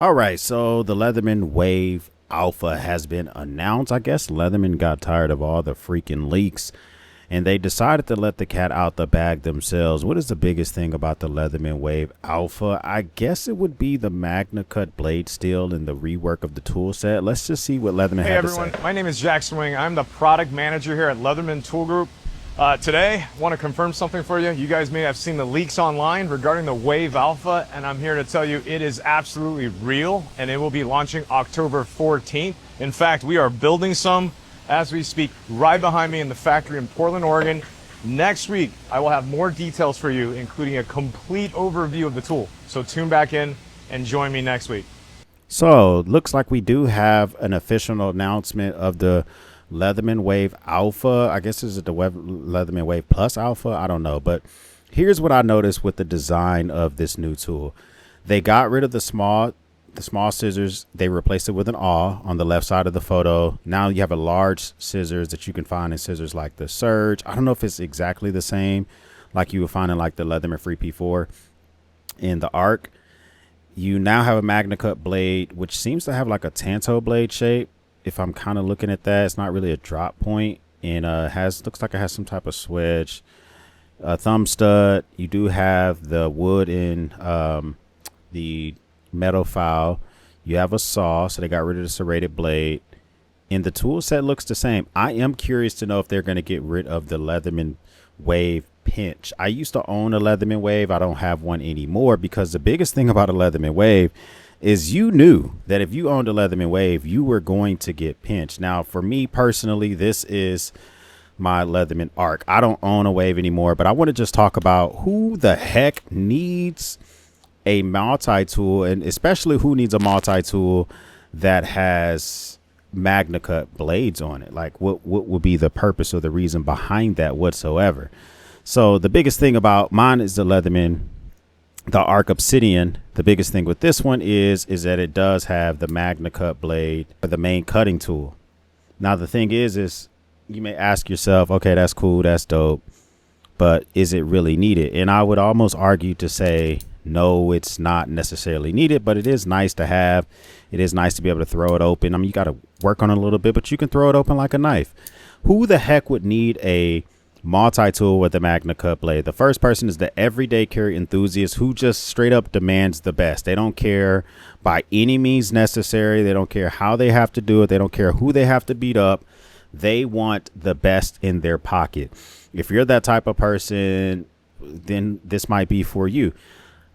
All right, so the Leatherman Wave Alpha has been announced. I guess Leatherman got tired of all the freaking leaks and they decided to let the cat out the bag themselves. What is the biggest thing about the Leatherman Wave Alpha? I guess it would be the Magna Cut blade steel and the rework of the tool set. Let's just see what Leatherman Hey had everyone, to say. my name is Jack Swing. I'm the product manager here at Leatherman Tool Group. Today, I want to confirm something for you. You guys may have seen the leaks online regarding the Wave Alpha, and I'm here to tell you it is absolutely real, and it will be launching October 14th. In fact, we are building some as we speak right behind me in the factory in Portland, Oregon. Next week, I will have more details for you, including a complete overview of the tool. So tune back in and join me next week. So looks like we do have an official announcement of the Leatherman Wave Alpha. I guess is it the Leatherman Wave Plus Alpha? I don't know. But here's what I noticed with the design of this new tool. They got rid of the small scissors. They replaced it with an awl on the left side of the photo. Now you have a large scissors that you can find in scissors like the Surge. I don't know if it's exactly the same like you would find in like the Leatherman Free P4 in the Arc. You now have a Magna Cut blade, which seems to have like a Tanto blade shape. If I'm kind of looking at that, it's not really a drop point, and looks like it has some type of swedge, thumb stud. You do have the wood in the metal file. You have a saw, so they got rid of the serrated blade, and the tool set looks the same. I am curious to know if they're going to get rid of the Leatherman Wave pinch. I used to own a Leatherman Wave. I don't have one anymore because the biggest thing about a Leatherman Wave is you knew that if you owned a Leatherman Wave, you were going to get pinched. Now, for me personally, this is my Leatherman Arc. I don't own a Wave anymore, but I want to just talk about who the heck needs a multi-tool, and especially who needs a multi-tool that has Magna Cut blades on it. Like what would be the purpose or the reason behind that whatsoever? So the biggest thing about mine is the Leatherman, the Arc Obsidian. The biggest thing with this one is that it does have the Magna Cut blade for the main cutting tool. Now the thing is you may ask yourself, okay, that's cool, that's dope, but is it really needed? And I would almost argue to say no, it's not necessarily needed, but it is nice to have. It is nice to be able to throw it open. I mean, you got to work on it a little bit, but you can throw it open like a knife. Who the heck would need a multi-tool with a Magna Cut blade? The first person is the everyday carry enthusiast who just straight up demands the best. They don't care by any means necessary. They don't care how they have to do it. They don't care who they have to beat up. They want the best in their pocket. If you're that type of person, then this might be for you.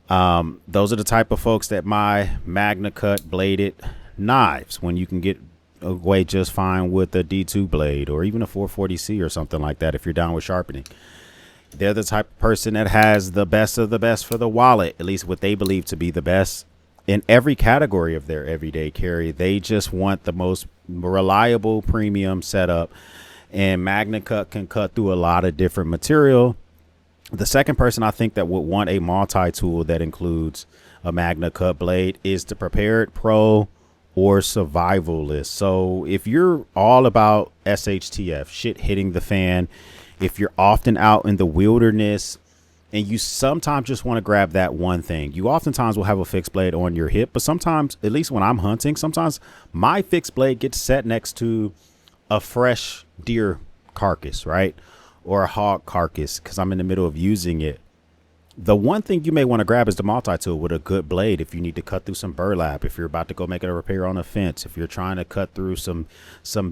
Those are the type of folks that my Magna Cut bladed knives, when you can get away just fine with a D2 blade or even a 440C or something like that if you're down with sharpening. They're the type of person that has the best of the best for the wallet, at least what they believe to be the best in every category of their everyday carry. They just want the most reliable premium setup, and Magna Cut can cut through a lot of different material. The second person I think that would want a multi-tool that includes a Magna Cut blade is the Prepared Pro or Survivalist. So if you're all about SHTF, shit hitting the fan, if you're often out in the wilderness and you sometimes just want to grab that one thing, you oftentimes will have a fixed blade on your hip, but sometimes, at least when I'm hunting, sometimes my fixed blade gets set next to a fresh deer carcass, right? Or a hog carcass because I'm in the middle of using it. The one thing you may want to grab is the multi-tool with a good blade if you need to cut through some burlap, if you're about to go make a repair on a fence, if you're trying to cut through some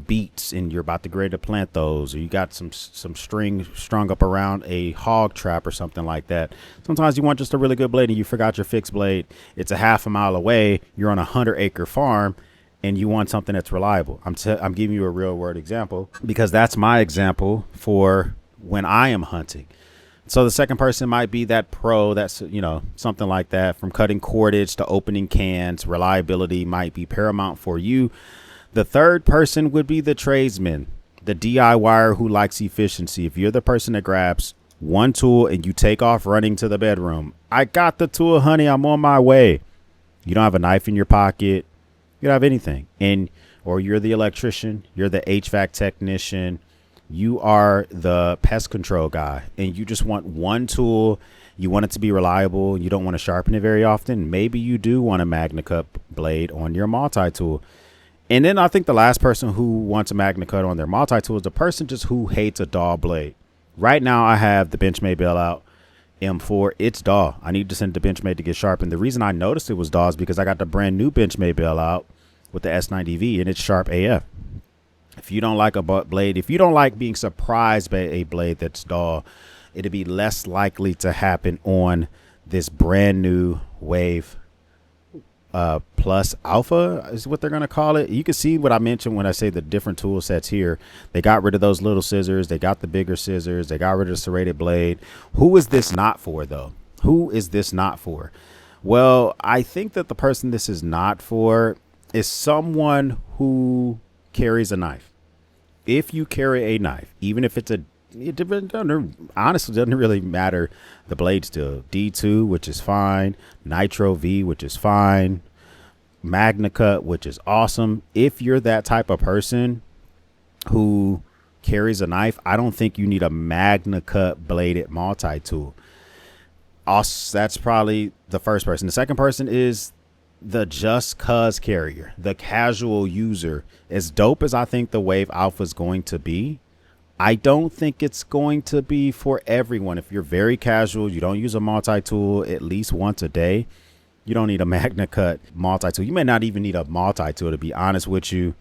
beets and you're about to get ready to plant those, or you got some string strung up around a hog trap or something like that. Sometimes you want just a really good blade and you forgot your fixed blade. It's a half a mile away. You're on a 100-acre farm and you want something that's reliable. I'm giving you a real world example because that's my example for when I am hunting. So the second person might be that pro, that's, you know, something like that. From cutting cordage to opening cans, reliability might be paramount for you. The third person would be the tradesman, the DIYer who likes efficiency. If you're the person that grabs one tool and you take off running to the bedroom, I got the tool, honey, I'm on my way. You don't have a knife in your pocket. You don't have anything. Or you're the electrician, you're the HVAC technician, you are the pest control guy, and you just want one tool You want it to be reliable. You don't want to sharpen it very often. Maybe you do want a Magna Cut blade on your multi-tool. And then I think the last person who wants a Magna Cut on their multi-tool is the person just who hates a dull blade. Right now I have the Benchmade bailout M4. It's dull. I need to send it to Benchmade to get sharpened. The reason I noticed it was dull is because I got the brand new Benchmade bailout with the S90V and it's sharp AF. If you don't like a blade, if you don't like being surprised by a blade that's dull, it'd be less likely to happen on this brand new Wave Plus Alpha is what they're going to call it. You can see what I mentioned when I say the different tool sets here. They got rid of those little scissors. They got the bigger scissors. They got rid of the serrated blade. Who is this not for, though? Who is this not for? Well, I think that the person this is not for is someone who carries a knife. If you carry a knife, even if it's honestly doesn't really matter. The blade still D2, which is fine. Nitro V, which is fine. Magna Cut, which is awesome. If you're that type of person who carries a knife, I don't think you need a Magna Cut bladed multi-tool. Also, that's probably the first person. The second person is the just cuz carrier, the casual user. As dope as I think the Wave Alpha is going to be, I don't think it's going to be for everyone. If you're very casual, you don't use a multi-tool at least once a day, you don't need a Magna Cut multi-tool. You may not even need a multi-tool, to be honest with you.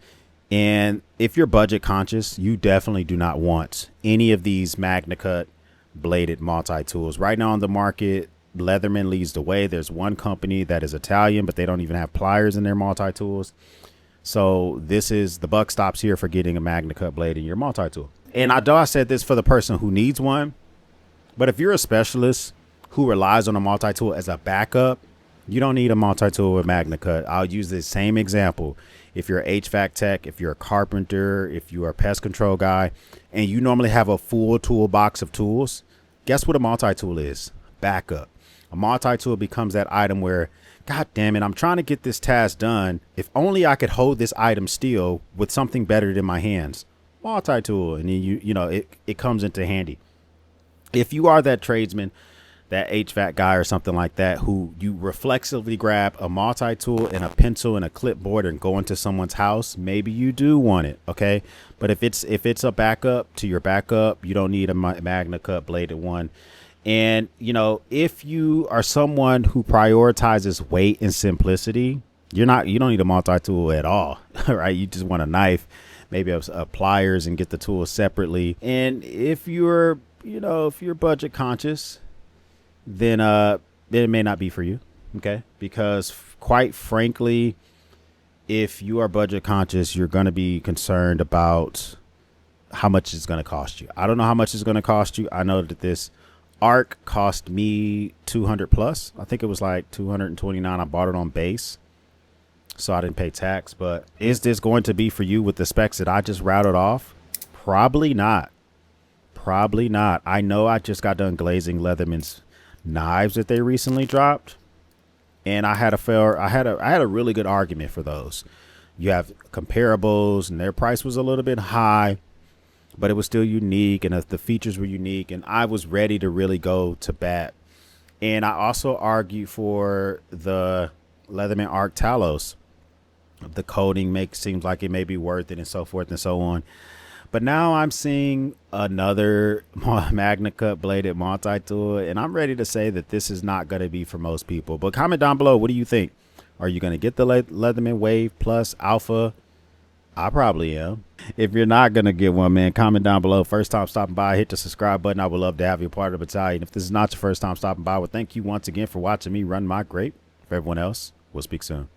And if you're budget conscious, you definitely do not want any of these Magna Cut bladed multi-tools. Right now on the market, Leatherman leads the way. There's one company that is Italian, but they don't even have pliers in their multi-tools. So this is the buck stops here for getting a Magna Cut blade in your multi-tool. And I know I said this for the person who needs one, but if you're a specialist who relies on a multi-tool as a backup, you don't need a multi-tool with Magna Cut. I'll use the same example. If you're an HVAC tech, if you're a carpenter, if you're a pest control guy, and you normally have a full toolbox of tools, guess what a multi-tool is? Backup. A multi-tool becomes that item where, God damn it, I'm trying to get this task done. If only I could hold this item still with something better than my hands. Multi-tool, and then you know it comes into handy. If you are that tradesman, that HVAC guy or something like that, who you reflexively grab a multi-tool and a pencil and a clipboard and go into someone's house, maybe you do want it, okay? But if it's a backup to your backup, you don't need a Magna Cut bladed one. And you know, if you are someone who prioritizes weight and simplicity, you don't need a multi-tool at all, right? You just want a knife, maybe a pliers, and get the tools separately. And if you're budget conscious, then it may not be for you, okay? Because quite frankly, if you are budget conscious, you're going to be concerned about how much it's going to cost you. I don't know how much it's going to cost you. I know that this arc cost me 200 plus. I think it was like 229. I bought it on base, so I didn't pay tax. But is this going to be for you with the specs that I just routed off? Probably not. Probably not. I know I just got done glazing Leatherman's knives that they recently dropped, and I had a really good argument for those. You have comparables, and their price was a little bit high, but it was still unique, and the features were unique, and I was ready to really go to bat. And I also argued for the Leatherman Arc Talos. The coating seems like it may be worth it, and so forth and so on. But now I'm seeing another Magna Cut bladed multi-tool, and I'm ready to say that this is not going to be for most people. But comment down below, what do you think? Are you going to get the Leatherman Wave Plus Alpha? I probably am. If you're not going to get one, man, comment down below. First time stopping by, hit the subscribe button. I would love to have you a part of the battalion. If this is not your first time stopping by, well, thank you once again for watching me run my grape. For everyone else, we'll speak soon.